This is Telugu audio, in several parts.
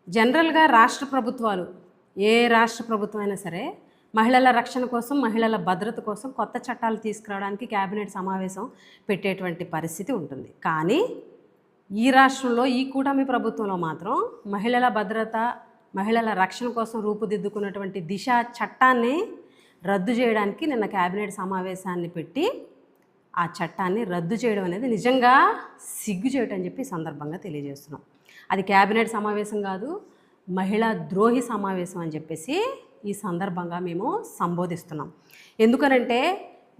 జనరల్‌గా రాష్ట్ర ప్రభుత్వాలు, ఏ రాష్ట్ర ప్రభుత్వం అయినా సరే, మహిళల రక్షణ కోసం, మహిళల భద్రత కోసం కొత్త చట్టాలు తీసుకురావడానికి కేబినెట్ సమావేశం పెట్టేటువంటి పరిస్థితి ఉంటుంది. కానీ ఈ రాష్ట్రంలో, ఈ కూటమి ప్రభుత్వంలో మాత్రం మహిళల భద్రత, మహిళల రక్షణ కోసం రూపుదిద్దుకున్నటువంటి దిశ చట్టాన్ని రద్దు చేయడానికి నిన్న కేబినెట్ సమావేశాన్ని పెట్టి ఆ చట్టాన్ని రద్దు చేయడం అనేది నిజంగా సిగ్గు చేయటం అని చెప్పి సందర్భంగా తెలియజేస్తున్నాం. అది కేబినెట్ సమావేశం కాదు, మహిళా ద్రోహి సమావేశం అని చెప్పేసి ఈ సందర్భంగా మేము సంబోధిస్తున్నాం. ఎందుకనంటే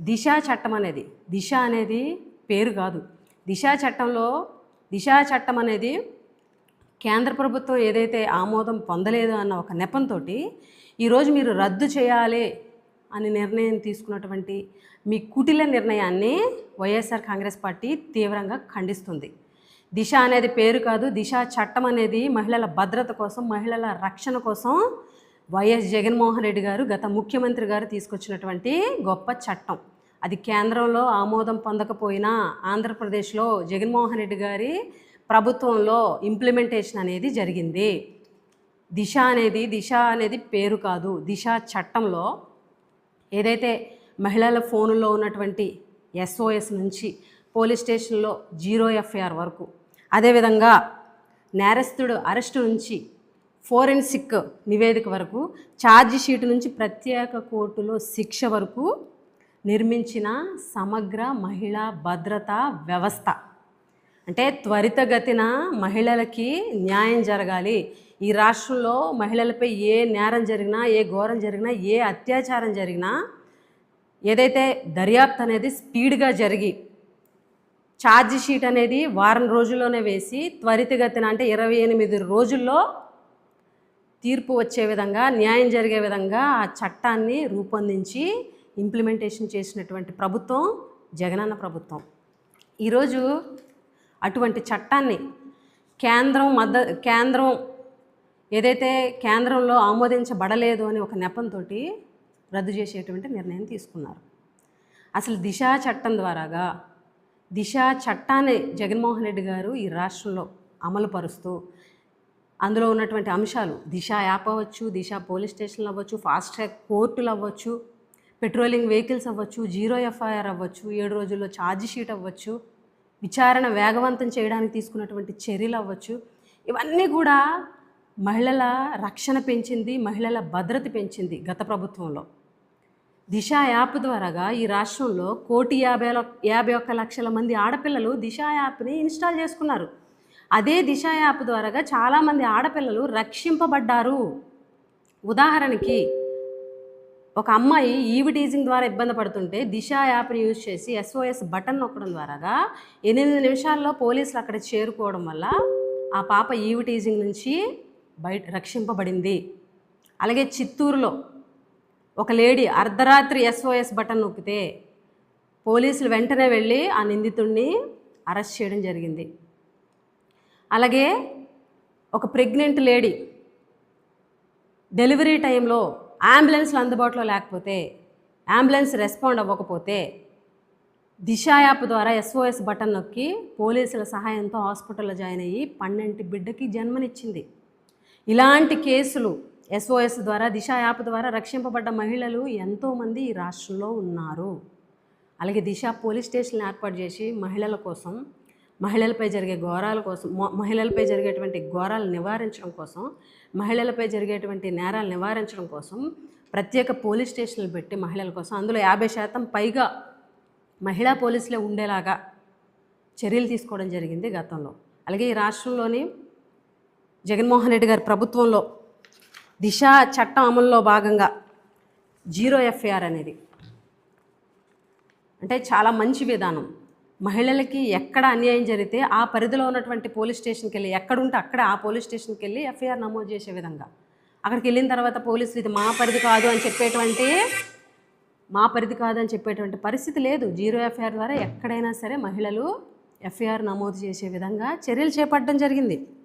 దిశా చట్టం అనేది, దిశ అనేది పేరు కాదు. దిశా చట్టం అనేది కేంద్ర ప్రభుత్వం ఏదైతే ఆమోదం పొందలేదు అన్న ఒక నెపంతో ఈరోజు మీరు రద్దు చేయాలి అని నిర్ణయం తీసుకున్నటువంటి మీ కుటిల నిర్ణయాన్ని వైఎస్ఆర్ కాంగ్రెస్ పార్టీ తీవ్రంగా ఖండిస్తుంది. దిశ అనేది పేరు కాదు, దిశా చట్టం అనేది మహిళల భద్రత కోసం, మహిళల రక్షణ కోసం వైఎస్ జగన్మోహన్ రెడ్డి గారు, గత ముఖ్యమంత్రి గారు తీసుకొచ్చినటువంటి గొప్ప చట్టం. అది కేంద్రంలో ఆమోదం పొందకపోయినా ఆంధ్రప్రదేశ్లో జగన్మోహన్ రెడ్డి గారి ప్రభుత్వంలో ఇంప్లిమెంటేషన్ అనేది జరిగింది. దిశ అనేది పేరు కాదు. దిశా చట్టంలో ఏదైతే మహిళల ఫోనుల్లో ఉన్నటువంటి SOS నుంచి పోలీస్ స్టేషన్లో 0 FIR వరకు, అదేవిధంగా నేరస్తుడు అరెస్టు నుంచి ఫోరెన్సిక్ నివేదిక వరకు, ఛార్జ్ షీట్ నుంచి ప్రత్యేక కోర్టులో శిక్ష వరకు నిర్మించిన సమగ్ర మహిళా భద్రతా వ్యవస్థ. అంటే త్వరితగతిన మహిళలకి న్యాయం జరగాలి. ఈ రాష్ట్రంలో మహిళలపై ఏ నేరం జరిగినా, ఏ ఘోరం జరిగినా, ఏ అత్యాచారం జరిగినా ఏదైతే దర్యాప్తు అనేది స్పీడ్గా జరిగి ఛార్జ్ షీట్ అనేది వారం రోజుల్లోనే వేసి త్వరితగతిన అంటే 28 రోజుల్లో తీర్పు వచ్చే విధంగా, న్యాయం జరిగే విధంగా ఆ చట్టాన్ని రూపొందించి ఇంప్లిమెంటేషన్ చేసినటువంటి ప్రభుత్వం జగనన్న ప్రభుత్వం. ఈరోజు అటువంటి చట్టాన్ని కేంద్రం ఏదైతే కేంద్రంలో ఆమోదించబడలేదు అని ఒక నెపంతో రద్దు చేసేటువంటి నిర్ణయం తీసుకున్నారు. అసలు దిశా చట్టాన్ని జగన్మోహన్ రెడ్డి గారు ఈ రాష్ట్రంలో అమలు పరుస్తూ అందులో ఉన్నటువంటి అంశాలు, దిశ యాప్ అవ్వచ్చు, దిశ పోలీస్ స్టేషన్లు అవ్వచ్చు, ఫాస్ట్ ట్రాక్ కోర్టులు అవ్వచ్చు, పెట్రోలింగ్ వెహికల్స్ అవ్వచ్చు, 0 FIR అవ్వచ్చు, 7 రోజుల్లో ఛార్జ్ షీట్ అవ్వచ్చు, విచారణ వేగవంతం చేయడానికి తీసుకున్నటువంటి చర్యలు అవ్వచ్చు, ఇవన్నీ కూడా మహిళల రక్షణ పెంచింది, మహిళల భద్రత పెంచింది గత ప్రభుత్వంలో. దిశ యాప్ ద్వారాగా ఈ రాష్ట్రంలో 1,51,00,000 మంది ఆడపిల్లలు దిశ యాప్ని ఇన్స్టాల్ చేసుకున్నారు. అదే దిశ యాప్ ద్వారాగా చాలామంది ఆడపిల్లలు రక్షింపబడ్డారు. ఉదాహరణకి ఒక అమ్మాయి ఈవి టీజింగ్ ద్వారా ఇబ్బంది పడుతుంటే దిశ యాప్ని యూజ్ చేసి SOS బటన్ నొక్కడం ద్వారాగా 8 నిమిషాల్లో పోలీసులు అక్కడ చేరుకోవడం వల్ల ఆ పాప ఈవి టీజింగ్ నుంచి రక్షింపబడింది. అలాగే చిత్తూరులో ఒక లేడీ అర్ధరాత్రి SOS బటన్ నొక్కితే పోలీసులు వెంటనే వెళ్ళి ఆ నిందితుడిని అరెస్ట్ చేయడం జరిగింది. అలాగే ఒక ప్రెగ్నెంట్ లేడీ డెలివరీ టైంలో అంబులెన్స్లు అందుబాటులో లేకపోతే, అంబులెన్స్ రెస్పాండ్ అవ్వకపోతే దిశ యాప్ ద్వారా SOS బటన్ నొక్కి పోలీసుల సహాయంతో హాస్పిటల్లో జాయిన్ అయ్యి 12 బిడ్డకి జన్మనిచ్చింది. ఇలాంటి కేసులు SOS ద్వారా, దిశ యాప్ ద్వారా రక్షింపబడ్డ మహిళలు ఎంతోమంది ఈ రాష్ట్రంలో ఉన్నారు. అలాగే దిశ పోలీస్ స్టేషన్లు ఏర్పాటు చేసి మహిళల కోసం, మహిళలపై జరిగే ఘోరాల కోసం, మహిళలపై జరిగేటువంటి ఘోరాలు నివారించడం కోసం, మహిళలపై జరిగేటువంటి నేరాలు నివారించడం కోసం ప్రత్యేక పోలీస్ స్టేషన్లు పెట్టి మహిళల కోసం అందులో 50% పైగా మహిళా పోలీసులే ఉండేలాగా చర్యలు తీసుకోవడం జరిగింది గతంలో. అలాగే ఈ రాష్ట్రంలోని జగన్మోహన్ రెడ్డి గారి ప్రభుత్వంలో దిశ చట్టం అమలులో భాగంగా 0 FIR అనేది అంటే చాలా మంచి విధానం. మహిళలకి ఎక్కడ అన్యాయం జరిగితే ఆ పరిధిలో ఉన్నటువంటి పోలీస్ స్టేషన్కి వెళ్ళి, ఎక్కడుంటే అక్కడ ఆ పోలీస్ స్టేషన్కి వెళ్ళి FIR నమోదు చేసే విధంగా, అక్కడికి వెళ్ళిన తర్వాత పోలీసులు ఇది మా పరిధి కాదు అని చెప్పేటువంటి పరిస్థితి లేదు. 0 FIR ద్వారా ఎక్కడైనా సరే మహిళలు FIR నమోదు చేసే విధంగా చర్యలు చేపట్టడం జరిగింది.